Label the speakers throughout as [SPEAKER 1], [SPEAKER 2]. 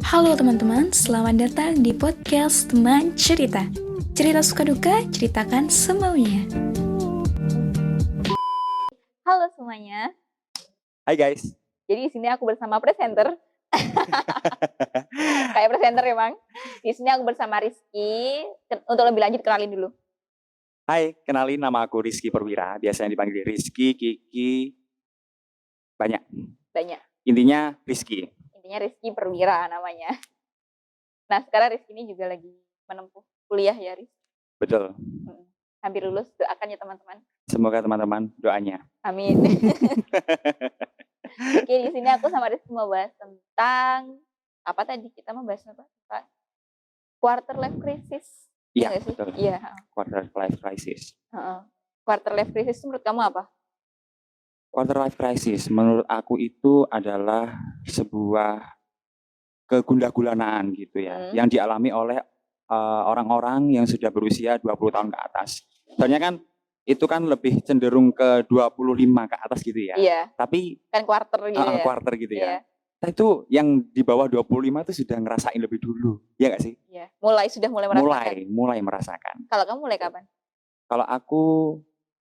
[SPEAKER 1] Halo teman-teman, selamat datang di podcast Teman Cerita. Cerita suka duka, ceritakan semaunya.
[SPEAKER 2] Halo semuanya.
[SPEAKER 3] Hai guys.
[SPEAKER 2] Jadi di sini aku bersama presenter. Kayak presenter emang. Di sini aku bersama Rizky. Untuk lebih lanjut kenalin dulu.
[SPEAKER 3] Hai, kenalin nama aku Rizky Perwira. Biasanya dipanggil Rizky, Kiki. Banyak. Intinya Rizky.
[SPEAKER 2] Intinya Rizky Perwira namanya. Nah sekarang Rizky ini juga lagi menempuh kuliah ya Rizky.
[SPEAKER 3] Betul.
[SPEAKER 2] Hampir lulus, doakan ya teman-teman.
[SPEAKER 3] Semoga teman-teman doanya.
[SPEAKER 2] Amin. Oke, di sini aku sama Rizky mau bahas tentang apa tadi? Kita mau bahas apa? Quarter life crisis.
[SPEAKER 3] Iya, betul.
[SPEAKER 2] Iya.
[SPEAKER 3] Quarter life crisis.
[SPEAKER 2] Quarter life crisis menurut kamu apa?
[SPEAKER 3] Quarter life crisis menurut aku itu adalah sebuah kegundah-gulanaan gitu ya, yang dialami oleh orang-orang yang sudah berusia 20 tahun ke atas. Soalnya kan itu kan lebih cenderung ke 25 ke atas gitu ya.
[SPEAKER 2] Iya.
[SPEAKER 3] Tapi
[SPEAKER 2] kan quarter gitu ya.
[SPEAKER 3] Quarter gitu
[SPEAKER 2] Iya.
[SPEAKER 3] ya. Nah, itu yang di bawah 25 itu sudah ngerasain lebih dulu. Iya nggak sih?
[SPEAKER 2] Iya. Sudah mulai merasakan.
[SPEAKER 3] Mulai merasakan.
[SPEAKER 2] Kalau kamu mulai kapan?
[SPEAKER 3] Kalau aku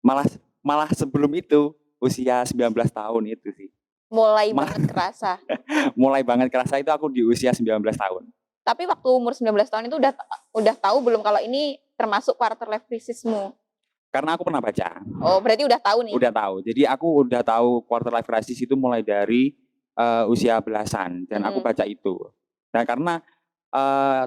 [SPEAKER 3] malah sebelum itu, usia 19 tahun itu sih.
[SPEAKER 2] Mulai banget kerasa.
[SPEAKER 3] Mulai banget kerasa itu aku di usia 19 tahun.
[SPEAKER 2] Tapi waktu umur 19 tahun itu udah tahu belum kalau ini termasuk quarter life crisismu?
[SPEAKER 3] Karena aku pernah baca.
[SPEAKER 2] Oh, berarti udah tahu nih.
[SPEAKER 3] Udah tahu. Jadi aku udah tahu quarter life crisis itu mulai dari usia belasan dan aku baca itu. Nah, karena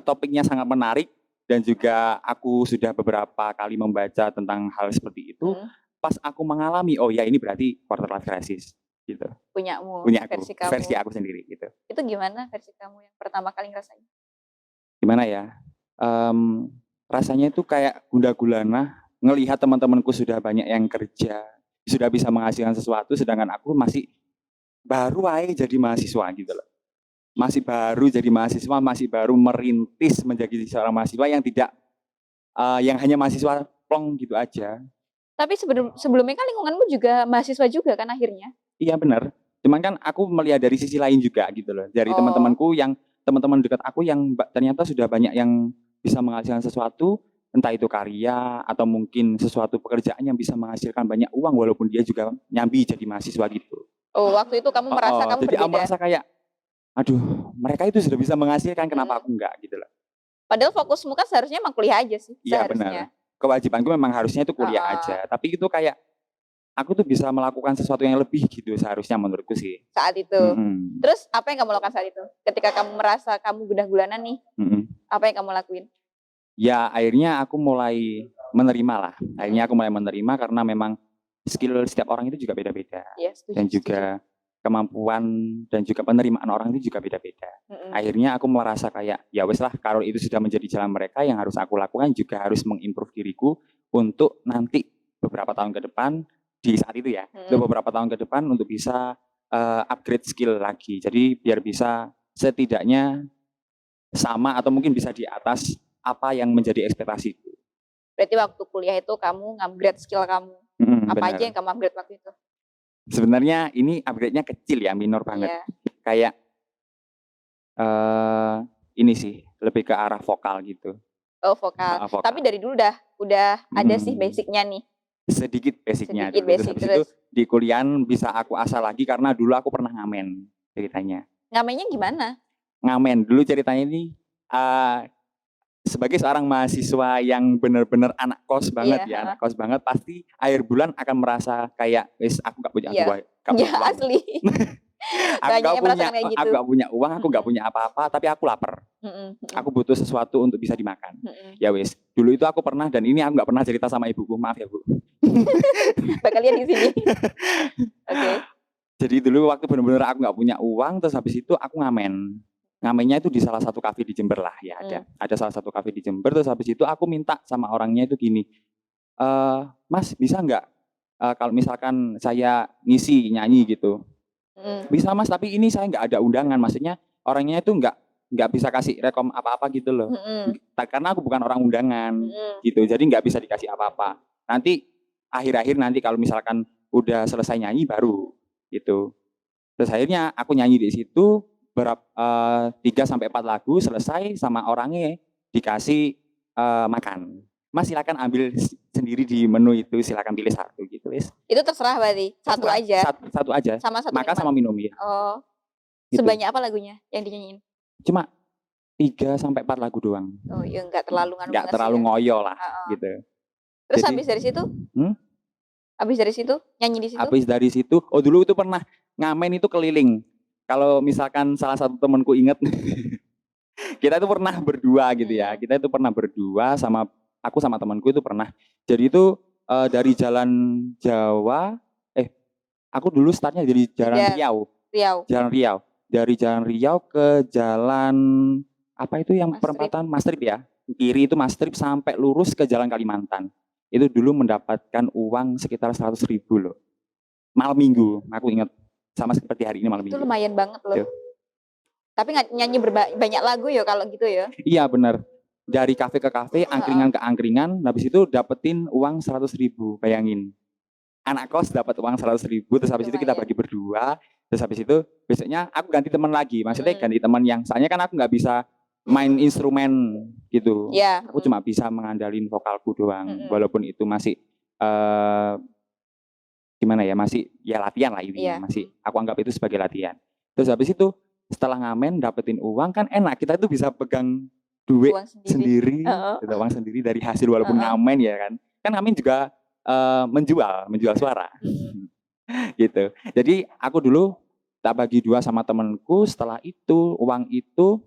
[SPEAKER 3] topiknya sangat menarik dan juga aku sudah beberapa kali membaca tentang hal seperti itu, pas aku mengalami, oh ya ini berarti quarter life crisis gitu.
[SPEAKER 2] Punya aku,
[SPEAKER 3] versi aku sendiri gitu.
[SPEAKER 2] Itu gimana versi kamu yang pertama kali ngerasain?
[SPEAKER 3] Gimana ya? Rasanya itu kayak gundah-gulana ngelihat teman-temanku sudah banyak yang kerja, sudah bisa menghasilkan sesuatu, sedangkan aku masih baru aja jadi mahasiswa gitu loh. Masih baru jadi mahasiswa, masih baru merintis menjadi seorang mahasiswa yang tidak, yang hanya mahasiswa plong gitu aja.
[SPEAKER 2] Tapi sebelumnya kan lingkunganmu juga mahasiswa juga kan akhirnya?
[SPEAKER 3] Iya benar. Cuman kan aku melihat dari sisi lain juga gitu loh. Dari teman-temanku yang teman-teman dekat aku yang ternyata sudah banyak yang bisa menghasilkan sesuatu, entah itu karya atau mungkin sesuatu pekerjaan yang bisa menghasilkan banyak uang walaupun dia juga nyambi jadi mahasiswa gitu.
[SPEAKER 2] Oh, waktu itu kamu merasa kamu
[SPEAKER 3] jadi
[SPEAKER 2] berbeda?
[SPEAKER 3] aku merasa kayak, aduh, mereka itu sudah bisa menghasilkan, kenapa aku enggak gitu loh.
[SPEAKER 2] Padahal fokusmu kan seharusnya emang kuliah aja sih.
[SPEAKER 3] Iya benar. Kewajibanku memang harusnya itu kuliah aja. Tapi itu kayak, aku tuh bisa melakukan sesuatu yang lebih gitu seharusnya menurutku sih.
[SPEAKER 2] Saat itu. Terus apa yang kamu lakukan saat itu? Ketika kamu merasa kamu gundah-gulana nih, apa yang kamu lakuin?
[SPEAKER 3] Ya akhirnya aku mulai menerima lah. Akhirnya aku mulai menerima karena memang skill setiap orang itu juga beda-beda.
[SPEAKER 2] Ya, setuju,
[SPEAKER 3] dan juga kemampuan dan juga penerimaan orang itu juga beda-beda. Akhirnya aku merasa kayak ya wes lah, kalau itu sudah menjadi jalan mereka, yang harus aku lakukan juga harus mengimprove diriku untuk nanti beberapa tahun ke depan di saat itu ya, beberapa tahun ke depan untuk bisa upgrade skill lagi. Jadi biar bisa setidaknya sama atau mungkin bisa di atas apa yang menjadi ekspektasiku.
[SPEAKER 2] Berarti waktu kuliah itu kamu upgrade skill kamu. Apa aja yang kamu upgrade waktu itu?
[SPEAKER 3] Sebenarnya ini upgrade-nya kecil ya, minor banget. Kayak ini sih, lebih ke arah vokal gitu.
[SPEAKER 2] Oh, vokal. Tapi dari dulu udah ada sih basicnya nih.
[SPEAKER 3] Sedikit basicnya.
[SPEAKER 2] Terus
[SPEAKER 3] habis itu di kuliahan bisa aku asah lagi karena dulu aku pernah ngamen ceritanya.
[SPEAKER 2] Ngamennya gimana?
[SPEAKER 3] Ngamen dulu ceritanya ini sebagai seorang mahasiswa yang benar-benar anak kos banget anak kos banget, pasti akhir bulan akan merasa kayak wis aku gak punya uang.
[SPEAKER 2] Asli.
[SPEAKER 3] Aku gak punya uang, aku gak punya apa-apa, tapi aku lapar. Aku butuh sesuatu untuk bisa dimakan. Ya wis, dulu itu aku pernah, dan ini aku gak pernah cerita sama ibuku, maaf ya Bu.
[SPEAKER 2] Bakal lihat di sini. Oke.
[SPEAKER 3] Jadi dulu waktu benar-benar aku gak punya uang, terus habis itu aku ngamen. Ngamennya itu di salah satu kafe di Jember lah ya, ada salah satu kafe di Jember. Terus habis itu aku minta sama orangnya itu gini, Mas bisa nggak kalau misalkan saya ngisi nyanyi gitu? Bisa Mas, tapi ini saya nggak ada undangan. Maksudnya orangnya itu nggak bisa kasih rekom apa-apa gitu loh, karena aku bukan orang undangan gitu, jadi nggak bisa dikasih apa-apa. Nanti akhir-akhir nanti kalau misalkan udah selesai nyanyi baru gitu. Terus akhirnya aku nyanyi di situ. berapa 3 sampai 4 lagu selesai sama orangnya dikasih makan. Mas silakan ambil sendiri di menu itu, silakan pilih satu gitu wis.
[SPEAKER 2] Itu terserah berarti. Satu
[SPEAKER 3] Terserah,
[SPEAKER 2] aja.
[SPEAKER 3] Satu aja.
[SPEAKER 2] Sama satu
[SPEAKER 3] Makan
[SPEAKER 2] minuman.
[SPEAKER 3] sama minum ya.
[SPEAKER 2] Oh.
[SPEAKER 3] Gitu.
[SPEAKER 2] Sebanyak apa lagunya yang dinyanyiin?
[SPEAKER 3] Cuma 3 sampai 4 lagu doang.
[SPEAKER 2] Oh, ya enggak terlalu nganu
[SPEAKER 3] Nggak
[SPEAKER 2] banget
[SPEAKER 3] terlalu
[SPEAKER 2] sih ya.
[SPEAKER 3] ngoyo lah gitu.
[SPEAKER 2] Terus
[SPEAKER 3] Jadi-
[SPEAKER 2] habis dari situ? Habis dari situ nyanyi di situ?
[SPEAKER 3] Habis dari situ, dulu itu pernah ngamen itu keliling. Kalau misalkan salah satu temanku inget, kita itu pernah berdua gitu ya. Kita itu pernah berdua sama aku sama temanku itu pernah. Jadi itu dari Jalan Jawa, aku dulu startnya dari Jalan Riau. Jalan Riau. Dari Jalan Riau ke Jalan apa itu yang
[SPEAKER 2] Mastrip.
[SPEAKER 3] perempatan Mastrip ya. Kiri itu Mastrip sampai lurus ke Jalan Kalimantan. Itu dulu mendapatkan uang sekitar 100.000 loh. Malam minggu, aku ingat sama seperti hari ini malam
[SPEAKER 2] Itu
[SPEAKER 3] minggu.
[SPEAKER 2] lumayan banget loh.
[SPEAKER 3] Tuh.
[SPEAKER 2] Tapi nyanyi banyak lagu ya kalau gitu ya.
[SPEAKER 3] Iya benar. Dari kafe ke kafe, angkringan ke angkringan, habis itu dapetin uang 100.000, bayangin. Anak kos dapat uang 100.000, terus habis itu kita
[SPEAKER 2] Lumayan.
[SPEAKER 3] bagi berdua, terus habis itu besoknya aku ganti teman lagi, maksudnya ganti teman yang, soalnya kan aku nggak bisa main instrumen gitu.
[SPEAKER 2] Iya.
[SPEAKER 3] Aku cuma bisa mengandalin vokalku doang, walaupun itu masih gimana ya, masih ya latihan lah intinya, masih aku anggap itu sebagai latihan. Terus habis itu setelah ngamen dapetin uang kan enak, kita itu bisa pegang duit
[SPEAKER 2] Uang
[SPEAKER 3] sendiri, gitu, uang sendiri dari hasil walaupun ngamen ya kan. Kan ngamen juga menjual suara. Gitu. Jadi aku dulu tak bagi 2 sama temenku, setelah itu uang itu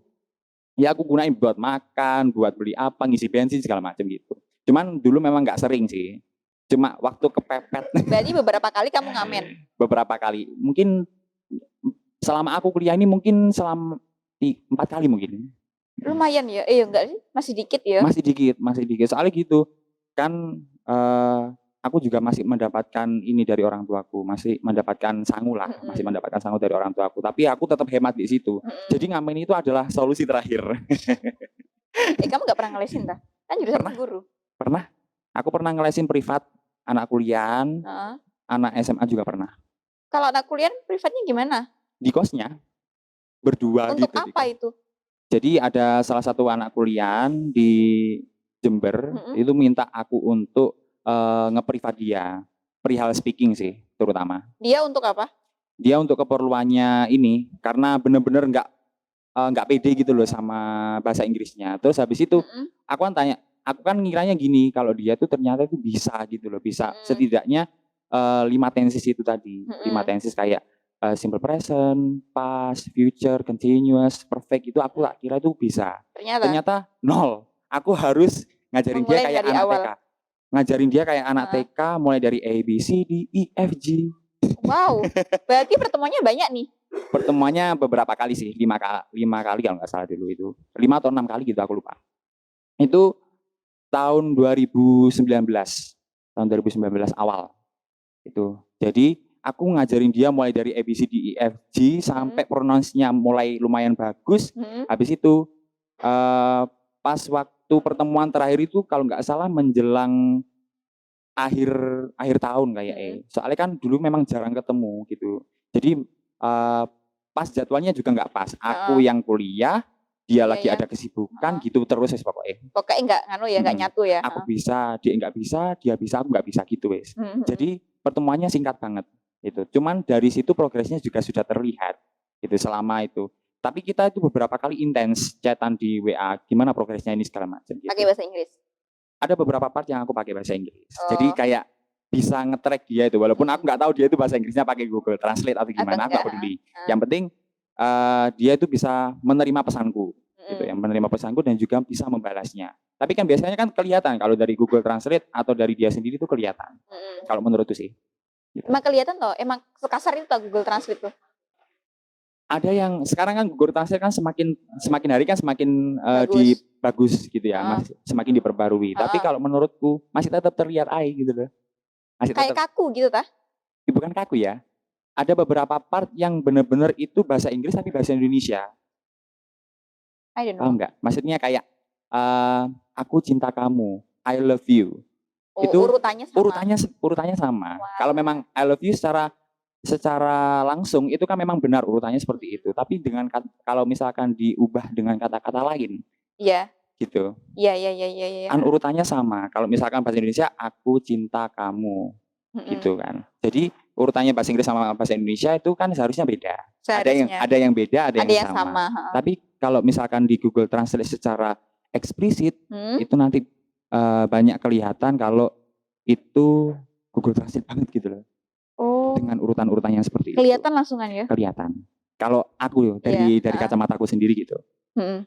[SPEAKER 3] ya aku gunain buat makan, buat beli apa, ngisi bensin segala macam gitu. Cuman dulu memang nggak sering sih. Cuma waktu kepepet.
[SPEAKER 2] Berarti beberapa kali kamu ngamen?
[SPEAKER 3] Beberapa kali. Mungkin selama aku kuliah ini mungkin selama 4 kali mungkin.
[SPEAKER 2] Lumayan ya? Enggak sih? Masih dikit ya?
[SPEAKER 3] Masih dikit. Soalnya gitu. Kan aku juga masih mendapatkan ini dari orang tuaku, masih mendapatkan sangu lah, masih mendapatkan sangu dari orang tuaku. Tapi aku tetap hemat di situ. Jadi ngamen itu adalah solusi terakhir.
[SPEAKER 2] Kamu nggak pernah ngelesin dah? Kan jurusan guru.
[SPEAKER 3] Pernah. Aku pernah ngelesin privat, anak kuliah, anak SMA juga pernah.
[SPEAKER 2] Kalau anak kuliah privatnya gimana?
[SPEAKER 3] Di kosnya, berdua
[SPEAKER 2] Untuk
[SPEAKER 3] gitu.
[SPEAKER 2] Untuk apa itu?
[SPEAKER 3] Jadi ada salah satu anak kuliah di Jember, itu minta aku untuk ngeprivat dia, perihal speaking sih terutama.
[SPEAKER 2] Dia untuk apa?
[SPEAKER 3] Dia untuk keperluannya ini, karena bener-bener nggak pede gitu loh sama bahasa Inggrisnya. Terus habis itu aku kan tanya, aku kan ngiranya gini, kalau dia tuh ternyata itu bisa gitu loh, bisa setidaknya 5 tenses itu tadi, 5 tenses kayak simple present, past, future, continuous, perfect, itu aku tak kira itu bisa. Ternyata 0. Aku harus ngajarin dia kayak anak TK. Ngajarin dia kayak anak TK mulai dari A, B, C, D, E, F, G.
[SPEAKER 2] Wow, berarti pertemuannya banyak nih?
[SPEAKER 3] Pertemuannya beberapa kali sih, 5 kali kalau nggak salah dulu itu. 5 atau 6 kali gitu, aku lupa. Itu tahun 2019 awal. Itu. Jadi aku ngajarin dia mulai dari A, B, C, D, E, F, G sampai pronounce-nya mulai lumayan bagus. Habis itu pas waktu pertemuan terakhir itu kalau nggak salah menjelang akhir tahun kayaknya. Soalnya kan dulu memang jarang ketemu gitu. Jadi pas jadwalnya juga nggak pas. Aku yang kuliah, dia lagi ada kesibukan gitu terus wes pokoknya.
[SPEAKER 2] Pokoknya nggak nyatu ya.
[SPEAKER 3] Aku bisa, dia nggak bisa, dia bisa, aku nggak bisa gitu wes. Jadi pertemuannya singkat banget itu. Cuman dari situ progresnya juga sudah terlihat gitu selama itu. Tapi kita itu beberapa kali intens chatan di WA, gimana progresnya ini segala macam. Gitu.
[SPEAKER 2] Pakai bahasa Inggris?
[SPEAKER 3] Ada beberapa part yang aku pakai bahasa Inggris. Jadi kayak bisa nge-track dia itu, walaupun aku nggak tahu dia itu bahasa Inggrisnya pakai Google Translate atau gimana, aku nggak peduli. Yang penting dia itu bisa menerima pesanku, gitu ya, menerima pesanku dan juga bisa membalasnya. Tapi kan biasanya kan kelihatan kalau dari Google Translate atau dari dia sendiri itu kelihatan. Kalau menurutku sih.
[SPEAKER 2] Gitu. Emang kelihatan toh, emang sekasar itu toh Google Translate tuh.
[SPEAKER 3] Ada yang sekarang kan Google Translate kan semakin hari kan semakin bagus gitu ya, semakin diperbarui. Tapi kalau menurutku masih tetap terlihat gitu loh. Masih
[SPEAKER 2] kayak tetap, kaku gitu tah?
[SPEAKER 3] Bukan kaku ya. Ada beberapa part yang benar-benar itu bahasa Inggris tapi bahasa Indonesia.
[SPEAKER 2] I don't know.
[SPEAKER 3] Paham nggak? Maksudnya kayak aku cinta kamu, I love you.
[SPEAKER 2] Itu urutannya sama.
[SPEAKER 3] Urutannya sama. Wow. Kalau memang I love you secara secara langsung itu kan memang benar urutannya seperti itu. Tapi dengan kalau misalkan diubah dengan kata-kata lain
[SPEAKER 2] Iya.
[SPEAKER 3] gitu,
[SPEAKER 2] Iya iya iya iya iya.
[SPEAKER 3] kan urutannya sama. Kalau misalkan bahasa Indonesia aku cinta kamu
[SPEAKER 2] Mm-mm.
[SPEAKER 3] gitu kan. Jadi urutannya bahasa Inggris sama bahasa Indonesia itu kan seharusnya beda.
[SPEAKER 2] Seharusnya.
[SPEAKER 3] Ada yang beda, ada
[SPEAKER 2] Ada
[SPEAKER 3] yang
[SPEAKER 2] yang
[SPEAKER 3] sama.
[SPEAKER 2] sama. Ha.
[SPEAKER 3] Tapi kalau misalkan di Google Translate secara eksplisit itu nanti banyak kelihatan kalau itu Google Translate banget gitu loh.
[SPEAKER 2] Oh,
[SPEAKER 3] Dengan urutan-urutan yang seperti itu.
[SPEAKER 2] kelihatan langsungan ya?
[SPEAKER 3] Kelihatan. Kalau aku
[SPEAKER 2] Iya,
[SPEAKER 3] dari kacamataku sendiri gitu.
[SPEAKER 2] Mm-mm.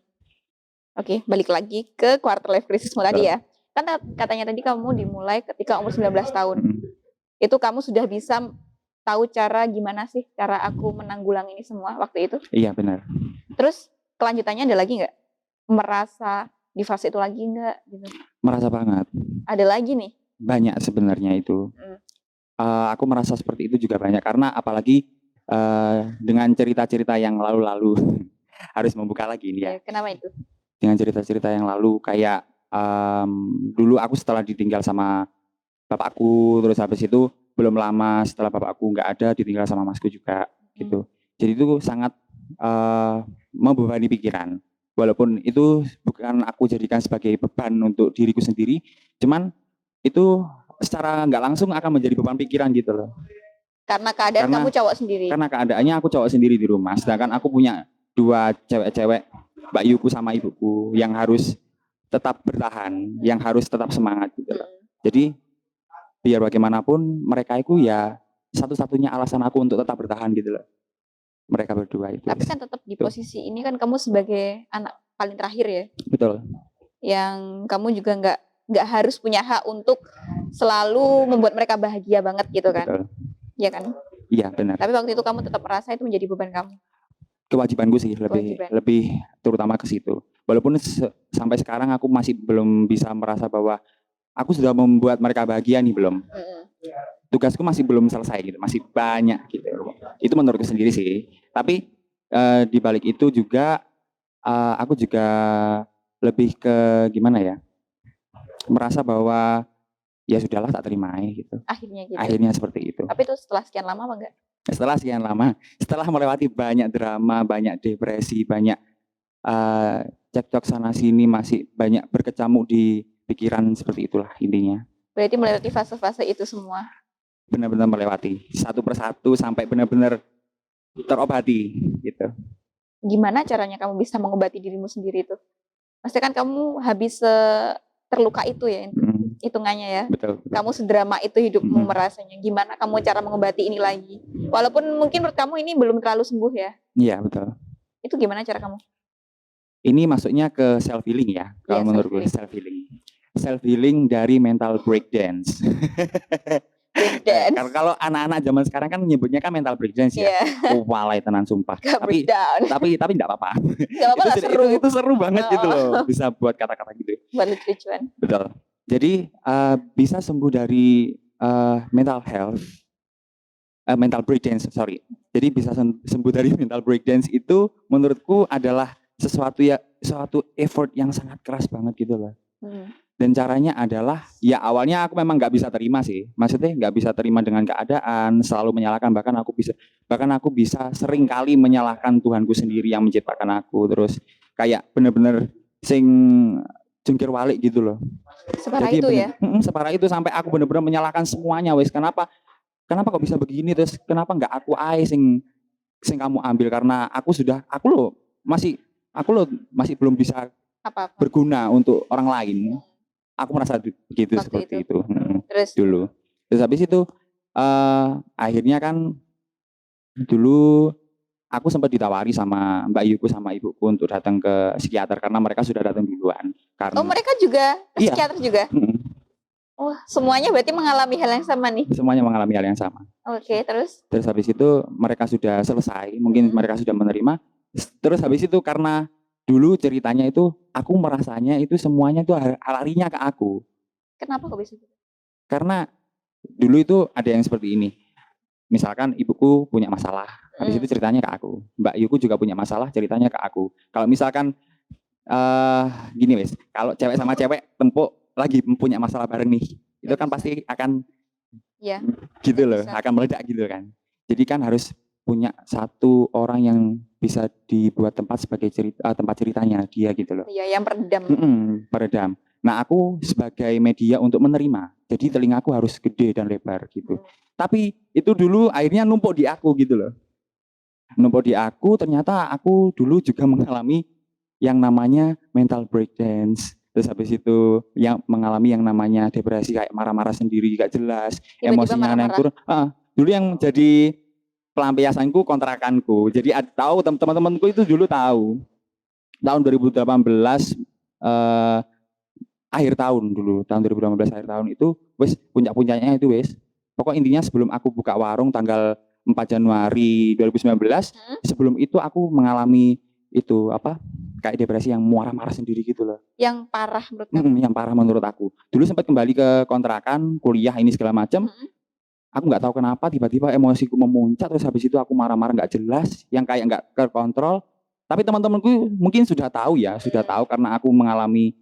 [SPEAKER 2] Oke, balik lagi ke quarter life crisismu tadi ya. Kan katanya tadi kamu dimulai ketika umur 19 tahun. Itu kamu sudah bisa tahu cara gimana sih cara aku menanggulangi ini semua waktu itu?
[SPEAKER 3] Iya benar.
[SPEAKER 2] Terus kelanjutannya ada lagi nggak? Merasa di fase itu lagi nggak? Gitu.
[SPEAKER 3] Merasa banget.
[SPEAKER 2] Ada lagi nih?
[SPEAKER 3] Banyak sebenarnya itu. Aku merasa seperti itu juga banyak karena apalagi dengan cerita-cerita yang lalu-lalu harus membuka lagi ini ya.
[SPEAKER 2] Kenapa itu?
[SPEAKER 3] Dengan cerita-cerita yang lalu kayak dulu aku setelah ditinggal sama bapakku, terus habis itu belum lama setelah bapakku nggak ada ditinggal sama masku juga gitu. Jadi itu sangat membebani pikiran. Walaupun itu bukan aku jadikan sebagai beban untuk diriku sendiri, cuman itu secara nggak langsung akan menjadi beban pikiran gitu loh.
[SPEAKER 2] Karena kamu cowok sendiri.
[SPEAKER 3] Karena keadaannya aku cowok sendiri di rumah, sedangkan aku punya 2 cewek-cewek, Mbak Yuku sama ibuku yang harus tetap bertahan, yang harus tetap semangat gitu loh. Jadi biar bagaimanapun mereka itu ya satu-satunya alasan aku untuk tetap bertahan gitu loh. Mereka berdua itu.
[SPEAKER 2] Tapi kan tetap di posisi ini kan kamu sebagai anak paling terakhir ya.
[SPEAKER 3] Betul.
[SPEAKER 2] Yang kamu juga nggak harus punya hak untuk selalu membuat mereka bahagia banget gitu kan.
[SPEAKER 3] Betul.
[SPEAKER 2] Iya kan?
[SPEAKER 3] Iya benar.
[SPEAKER 2] Tapi waktu itu kamu tetap merasa itu menjadi beban kamu.
[SPEAKER 3] Kewajibanku sih lebih terutama ke situ. Walaupun sampai sekarang aku masih belum bisa merasa bahwa aku sudah membuat mereka bahagia nih belum. Tugasku masih belum selesai gitu, masih banyak gitu. Itu menurutku sendiri sih. Tapi di balik itu juga aku juga lebih ke gimana ya? Merasa bahwa ya sudahlah tak terima gitu.
[SPEAKER 2] Akhirnya gitu.
[SPEAKER 3] Akhirnya seperti itu.
[SPEAKER 2] Tapi itu setelah sekian lama apa enggak?
[SPEAKER 3] Setelah sekian lama, setelah melewati banyak drama, banyak depresi, banyak cekcok sana sini, masih banyak berkecamuk di pikiran seperti itulah intinya.
[SPEAKER 2] Berarti melewati fase-fase itu semua.
[SPEAKER 3] Benar-benar melewati satu persatu sampai benar-benar terobati gitu.
[SPEAKER 2] Gimana caranya kamu bisa mengobati dirimu sendiri itu? Maksudnya kan kamu habis terluka itu ya hitungannya ya.
[SPEAKER 3] Betul.
[SPEAKER 2] Kamu sedrama itu hidupmu merasanya. Gimana kamu cara mengobati ini lagi? Walaupun mungkin menurut kamu ini belum terlalu sembuh ya.
[SPEAKER 3] Iya betul.
[SPEAKER 2] Itu gimana cara kamu?
[SPEAKER 3] Ini masuknya ke self healing ya. Kalau menurutku self healing. Self healing dari mental breakdance. Karena kalau anak-anak zaman sekarang kan nyebutnya kan mental breakdance ya. Walai tenan sumpah. Tapi enggak apa-apa.
[SPEAKER 2] Enggak apa-apa lah, seru.
[SPEAKER 3] Itu seru banget gitu loh. Bisa buat kata-kata gitu.
[SPEAKER 2] Buat lucu-lucuan.
[SPEAKER 3] Betul. Jadi bisa sembuh dari mental health, mental breakdance, sorry. Jadi bisa sembuh dari mental breakdance itu menurutku adalah suatu effort yang sangat keras banget gitu loh. Dan caranya adalah ya awalnya aku memang nggak bisa terima sih, maksudnya nggak bisa terima dengan keadaan, selalu menyalahkan, bahkan aku bisa sering kali menyalahkan Tuhanku sendiri yang menciptakan aku, terus kayak bener-bener sing jungkir balik gitu loh.
[SPEAKER 2] Separah itu ya?
[SPEAKER 3] Separah itu sampai aku bener-bener menyalahkan semuanya, wes kenapa kok bisa begini, terus kenapa nggak aku sing kamu ambil, karena aku masih belum bisa berguna untuk orang lain. Aku merasa begitu seperti itu.
[SPEAKER 2] Terus
[SPEAKER 3] dulu. Terus habis itu akhirnya kan dulu aku sempat ditawari sama Mbak Yuku sama ibuku untuk datang ke psikiater karena mereka sudah datang duluan.
[SPEAKER 2] Oh, mereka juga psikiater juga? Oh, semuanya berarti mengalami hal yang sama nih?
[SPEAKER 3] Semuanya mengalami hal yang sama.
[SPEAKER 2] Oke, terus?
[SPEAKER 3] Terus habis itu mereka sudah selesai, mungkin mereka sudah menerima. Terus habis itu karena dulu ceritanya itu aku merasanya itu semuanya itu larinya ke aku.
[SPEAKER 2] Kenapa kok bisa?
[SPEAKER 3] Karena dulu itu ada yang seperti ini. Misalkan ibuku punya masalah, habis itu ceritanya ke aku. Mbak Yuku juga punya masalah, ceritanya ke aku. Kalau misalkan gini wes, kalau cewek sama cewek lagi punya masalah bareng nih, itu kan pasti akan gitu loh, akan meledak gitu kan. Jadi kan harus punya satu orang yang bisa dibuat tempat sebagai tempat ceritanya dia gitu loh.
[SPEAKER 2] Iya, yang peredam.
[SPEAKER 3] Peredam. Nah, aku sebagai media untuk menerima. Jadi telingaku harus gede dan lebar gitu. Tapi itu dulu akhirnya numpuk di aku gitu loh. Numpuk di aku, ternyata aku dulu juga mengalami yang namanya mental breakdance. Terus habis itu yang mengalami yang namanya depresi, kayak marah-marah sendiri gak jelas,
[SPEAKER 2] Tiba-tiba
[SPEAKER 3] emosinya naik turun. Dulu yang jadi pelampiasanku kontrakanku. Jadi tahu teman-temanku itu dulu tahu. Tahun 2018 akhir tahun dulu, tahun 2018 akhir tahun itu wes puncak-puncaknya itu wes. Pokok intinya sebelum aku buka warung tanggal 4 Januari 2019, sebelum itu aku mengalami itu apa? Kayak depresi yang marah-marah sendiri gitu loh.
[SPEAKER 2] Yang parah menurut kamu?
[SPEAKER 3] Yang parah menurut aku. Dulu sempat kembali ke kontrakan, kuliah ini segala macam. Aku nggak tahu kenapa tiba-tiba emosiku memuncak, terus habis itu aku marah-marah nggak jelas, yang kayak nggak terkontrol. Tapi teman-temanku mungkin sudah tahu ya, sudah tahu karena aku mengalami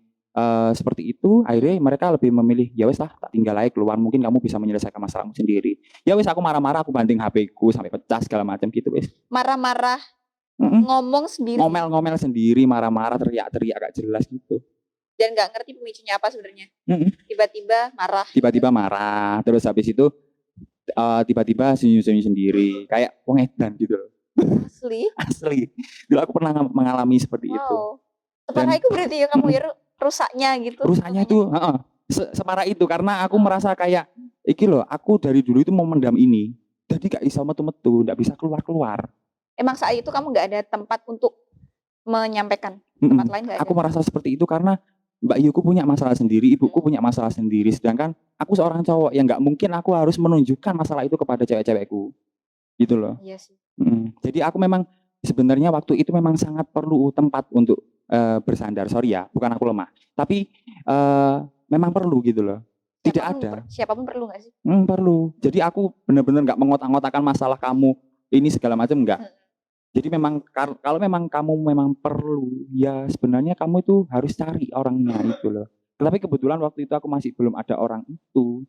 [SPEAKER 3] seperti itu. Akhirnya mereka lebih memilih, ya wes lah, tak tinggal aja keluar, mungkin kamu bisa menyelesaikan masalahmu sendiri. Ya wes, aku marah-marah, aku banting HP-ku sampai pecah segala macam gitu wes.
[SPEAKER 2] Marah-marah, ngomong sendiri.
[SPEAKER 3] Ngomel-ngomel sendiri, marah-marah, teriak-teriak gak jelas gitu.
[SPEAKER 2] Dan nggak ngerti pemicunya apa sebenarnya. Tiba-tiba marah.
[SPEAKER 3] Tiba-tiba marah, terus habis itu tiba-tiba senyum-senyum sendiri, kayak wong edan gitu loh.
[SPEAKER 2] Asli?
[SPEAKER 3] Asli. Dulu aku pernah mengalami seperti itu.
[SPEAKER 2] Separah itu berarti ya kamu ya rusaknya gitu.
[SPEAKER 3] Rusaknya itu, separah itu karena aku merasa kayak, iki loh, aku dari dulu itu mau mendam ini, jadi gak bisa metu-metu, gak bisa keluar-keluar.
[SPEAKER 2] Emang saat itu kamu gak ada tempat untuk menyampaikan? Tempat lain gak ada?
[SPEAKER 3] Aku merasa seperti itu karena Mbak Yuku punya masalah sendiri, ibuku punya masalah sendiri, sedangkan aku seorang cowok yang gak mungkin aku harus menunjukkan masalah itu kepada cewek-cewekku. Gitu loh.
[SPEAKER 2] Iya sih.
[SPEAKER 3] Jadi aku memang sebenarnya waktu itu memang sangat perlu tempat untuk bersandar. Sorry ya, bukan aku lemah. Tapi memang perlu gitu loh. Tidak ada.
[SPEAKER 2] Siapapun perlu gak sih?
[SPEAKER 3] Perlu. Jadi aku benar-benar gak mengotak-ngotakan masalah kamu ini segala macam enggak. Jadi memang kalau memang kamu memang perlu, ya sebenarnya kamu itu harus cari orangnya itu loh. Tapi kebetulan waktu itu aku masih belum ada orang itu.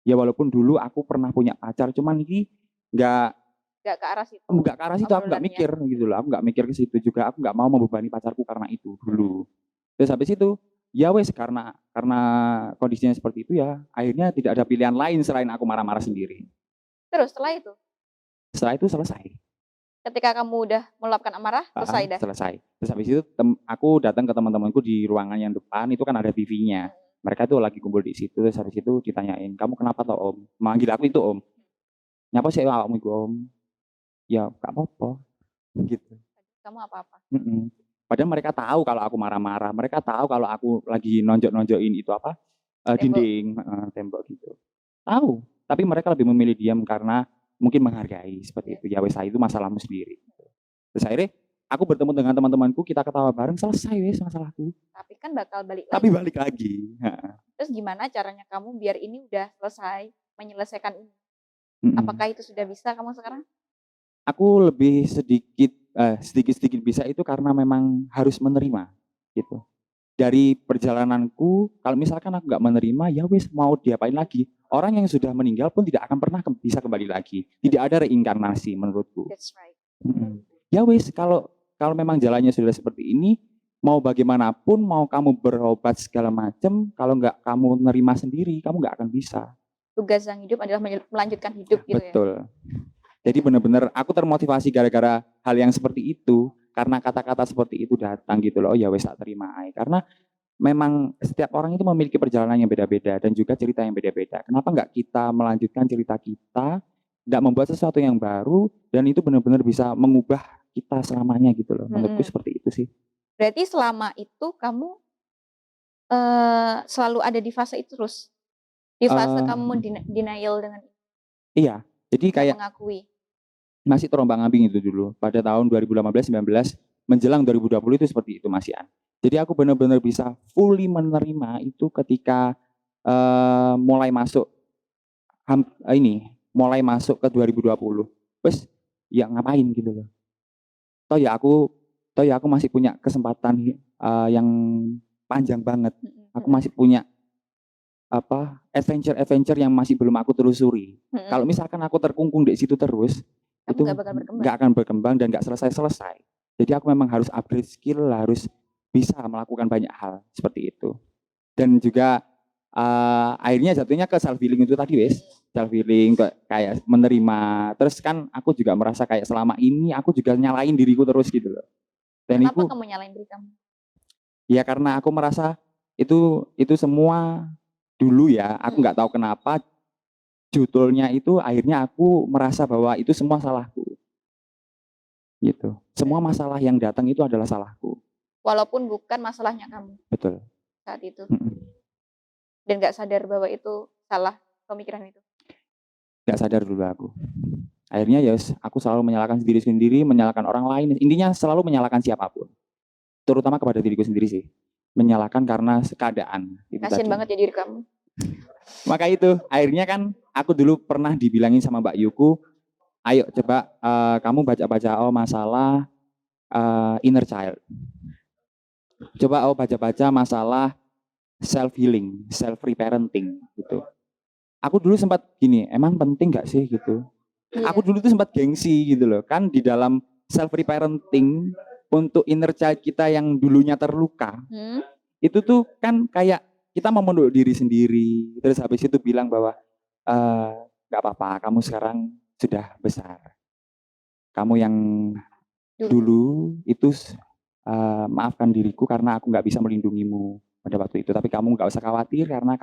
[SPEAKER 3] Ya walaupun dulu aku pernah punya pacar, cuman ini nggak
[SPEAKER 2] ke arah situ.
[SPEAKER 3] Nggak ke arah situ, aku nggak mikir gitu loh. Aku nggak mikir ke situ juga. Aku nggak mau membebani pacarku karena itu dulu. Terus habis itu, ya wes karena kondisinya seperti itu ya, akhirnya tidak ada pilihan lain selain aku marah-marah sendiri.
[SPEAKER 2] Terus setelah itu?
[SPEAKER 3] Setelah itu selesai.
[SPEAKER 2] Ketika kamu udah meluapkan amarah, selesai dah?
[SPEAKER 3] Selesai. Terus habis itu aku datang ke teman-temanku di ruangan yang depan, itu kan ada TV-nya. Mereka tuh lagi kumpul di situ, terus habis itu ditanyain, kamu kenapa toh om? Manggil aku itu om. Nyapa sih awakmu itu om? Ya gak apa-apa. Gitu.
[SPEAKER 2] Kamu apa-apa?
[SPEAKER 3] Padahal mereka tahu kalau aku marah-marah, mereka tahu kalau aku lagi nonjok-nonjokin itu apa? Dinding, tembok gitu. Tahu, tapi mereka lebih memilih diam karena mungkin menghargai seperti itu. Ya wes, itu masalahmu sendiri. Terus akhirnya aku bertemu dengan teman-temanku, kita ketawa bareng, selesai wes masalahku.
[SPEAKER 2] Tapi kan bakal balik lagi.
[SPEAKER 3] Tapi balik lagi.
[SPEAKER 2] Terus gimana caranya kamu biar ini udah selesai, menyelesaikan ini? Apakah itu sudah bisa kamu sekarang?
[SPEAKER 3] Aku lebih sedikit bisa itu karena memang harus menerima gitu. Dari perjalananku, kalau misalkan aku nggak menerima, ya wes mau diapain lagi. Orang yang sudah meninggal pun tidak akan pernah bisa kembali lagi. Tidak ada reinkarnasi menurutku.
[SPEAKER 2] That's right.
[SPEAKER 3] Ya wes, kalau memang jalannya sudah seperti ini, mau bagaimanapun, mau kamu berobat segala macam, kalau nggak kamu nerima sendiri, kamu nggak akan bisa.
[SPEAKER 2] Tugas yang hidup adalah melanjutkan hidup gitu.
[SPEAKER 3] Betul. Ya. Jadi benar-benar aku termotivasi gara-gara hal yang seperti itu, karena kata-kata seperti itu datang gitu loh. Ya wes, tak terima aja. Karena memang setiap orang itu memiliki perjalanan yang beda-beda dan juga cerita yang beda-beda. Kenapa nggak kita melanjutkan cerita kita, nggak membuat sesuatu yang baru dan itu benar-benar bisa mengubah kita selamanya gitu loh. Menurutku seperti itu sih.
[SPEAKER 2] Berarti selama itu kamu selalu ada di fase itu terus? Di fase kamu denial dengan itu?
[SPEAKER 3] Iya, jadi kayak
[SPEAKER 2] mengakui.
[SPEAKER 3] Masih terombang-ambing itu dulu. Pada tahun 2018-19 menjelang 2020 itu seperti itu Mas Ian. Jadi aku benar-benar bisa fully menerima itu ketika mulai masuk ke 2020. Terus ya ngapain gitu loh. Toh ya aku masih punya kesempatan yang panjang banget. Aku masih punya adventure yang masih belum aku telusuri. Kalau misalkan aku terkungkung di situ terus,
[SPEAKER 2] Kamu
[SPEAKER 3] itu
[SPEAKER 2] nggak bakal berkembang.
[SPEAKER 3] nggak akan berkembang dan nggak selesai-selesai. Jadi aku memang harus upgrade skill, harus bisa melakukan banyak hal seperti itu. Dan juga akhirnya jatuhnya ke self healing itu tadi, wes. Self healing kayak menerima. Terus kan aku juga merasa kayak selama ini aku juga nyalain diriku terus gitu loh. Dan
[SPEAKER 2] Kenapa
[SPEAKER 3] itu
[SPEAKER 2] kamu nyalain diri kamu?
[SPEAKER 3] ya karena aku merasa itu semua dulu ya, aku nggak tahu kenapa judulnya itu akhirnya aku merasa bahwa itu semua salahku. Gitu. Semua masalah yang datang itu adalah salahku.
[SPEAKER 2] Walaupun bukan masalahnya kamu
[SPEAKER 3] Betul.
[SPEAKER 2] saat itu.
[SPEAKER 3] Mm-mm.
[SPEAKER 2] Dan nggak sadar bahwa itu salah pemikiran itu.
[SPEAKER 3] Nggak sadar dulu aku. Akhirnya ya aku selalu menyalahkan diri sendiri, menyalahkan orang lain. Intinya selalu menyalahkan siapapun. Terutama kepada diriku sendiri sih. Menyalahkan karena keadaan.
[SPEAKER 2] Kasian banget ya diri kamu.
[SPEAKER 3] Maka itu, akhirnya kan aku dulu pernah dibilangin sama Mbak Yuku, ayo coba kamu baca-baca masalah inner child. Coba baca-baca masalah self healing, self reparenting gitu. Aku dulu sempat gini, emang penting gak sih gitu?
[SPEAKER 2] Iya.
[SPEAKER 3] Aku dulu tuh sempat gengsi gitu loh. Kan di dalam self reparenting untuk inner child kita yang dulunya terluka, itu tuh kan kayak kita memeluk diri sendiri. Terus habis itu bilang bahwa gak apa-apa, kamu sekarang sudah besar. Kamu yang dulu itu maafkan diriku karena aku nggak bisa melindungimu pada waktu itu. Tapi kamu nggak usah khawatir karena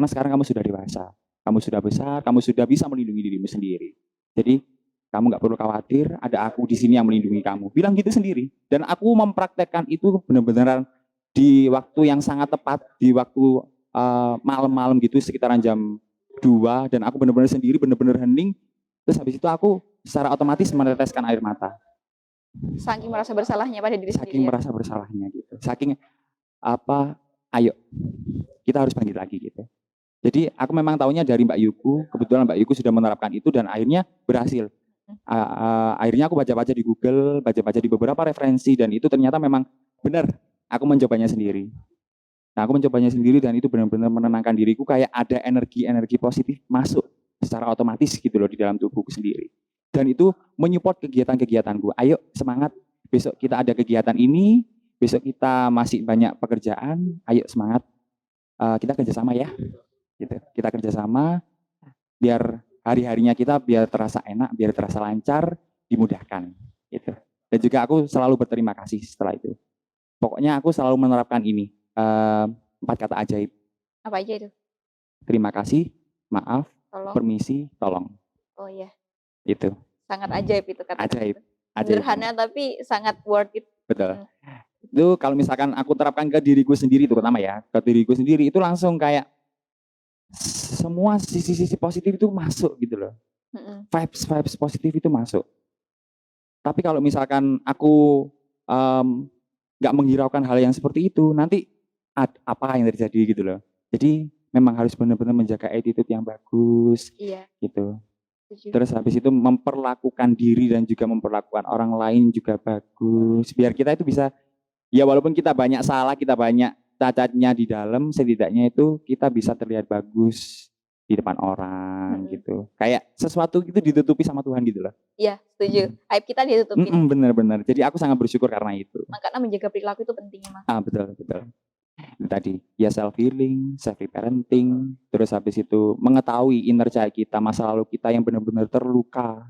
[SPEAKER 3] sekarang kamu sudah dewasa, kamu sudah besar, kamu sudah bisa melindungi dirimu sendiri. Jadi kamu nggak perlu khawatir, ada aku di sini yang melindungi kamu. Bilang gitu sendiri. Dan aku mempraktekkan itu benar-benar di waktu yang sangat tepat, di waktu malam-malam gitu sekitaran jam 2 dan aku benar-benar sendiri, benar-benar hening. Terus habis itu aku secara otomatis meneteskan air mata.
[SPEAKER 2] Saking merasa bersalahnya pada diri sendiri.
[SPEAKER 3] Saking merasa bersalahnya gitu. Saking ayo kita harus bangkit lagi gitu. Jadi aku memang tahunya dari Mbak Yuku, kebetulan Mbak Yuku sudah menerapkan itu dan akhirnya berhasil. Akhirnya aku baca-baca di Google, baca-baca di beberapa referensi dan itu ternyata memang benar. Aku mencobanya sendiri. Nah, aku mencobanya sendiri dan itu benar-benar menenangkan diriku, kayak ada energi-energi positif masuk secara otomatis gitu loh di dalam tubuhku sendiri. Dan itu menyupport kegiatan-kegiatanku. Ayo semangat, besok kita ada kegiatan ini, besok kita masih banyak pekerjaan, ayo semangat, kita kerjasama ya. Gitu. Kita kerjasama biar hari-harinya kita biar terasa enak, biar terasa lancar, dimudahkan. Gitu. Dan juga aku selalu berterima kasih setelah itu. Pokoknya aku selalu menerapkan ini, 4 kata ajaib.
[SPEAKER 2] Apa aja itu?
[SPEAKER 3] Terima kasih, maaf,
[SPEAKER 2] Tolong.
[SPEAKER 3] permisi, tolong.
[SPEAKER 2] Oh iya.
[SPEAKER 3] Itu.
[SPEAKER 2] Sangat ajaib itu kata.
[SPEAKER 3] Ajaib.
[SPEAKER 2] Sederhana tapi sangat worth it.
[SPEAKER 3] Betul. Itu kalau misalkan aku terapkan ke diriku sendiri terutama ya, ke diriku sendiri itu langsung kayak semua sisi-sisi positif itu masuk gitu loh. Vibes positif itu masuk. Tapi kalau misalkan aku nggak menghiraukan hal yang seperti itu, nanti apa yang terjadi gitu loh. Jadi memang harus benar-benar menjaga attitude yang bagus.
[SPEAKER 2] Iya.
[SPEAKER 3] Gitu. Terus habis itu memperlakukan diri dan juga memperlakukan orang lain juga bagus. Biar kita itu bisa, ya walaupun kita banyak salah, kita banyak cacatnya di dalam, setidaknya itu kita bisa terlihat bagus di depan orang gitu. Kayak sesuatu itu ditutupi sama Tuhan gitu loh.
[SPEAKER 2] Iya, setuju. Aib kita ditutupin.
[SPEAKER 3] Benar-benar. Jadi aku sangat bersyukur karena itu.
[SPEAKER 2] Makanya menjaga perilaku itu penting emang.
[SPEAKER 3] Betul. Itu tadi, ya self healing, self parenting, terus habis itu mengetahui inner child kita, masa lalu kita yang benar-benar terluka.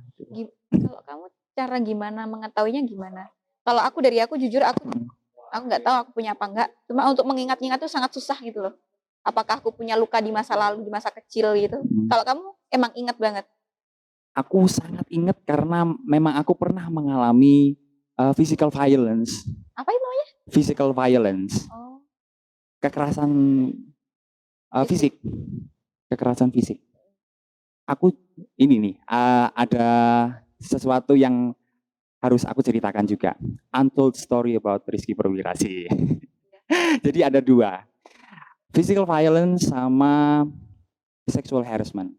[SPEAKER 2] Kalau kamu cara gimana mengetahuinya gimana? Kalau aku jujur aku nggak tahu aku punya apa enggak. Cuma untuk mengingat-ingat itu sangat susah gitu loh. Apakah aku punya luka di masa lalu, di masa kecil gitu? Kalau kamu emang ingat banget?
[SPEAKER 3] Aku sangat ingat karena memang aku pernah mengalami physical violence.
[SPEAKER 2] Apa itu namanya?
[SPEAKER 3] Physical violence. Kekerasan fisik. Kekerasan fisik. Aku ini nih, ada sesuatu yang harus aku ceritakan juga. Untold story about Rizky Perwira sih. Jadi ada 2. Physical violence sama sexual harassment.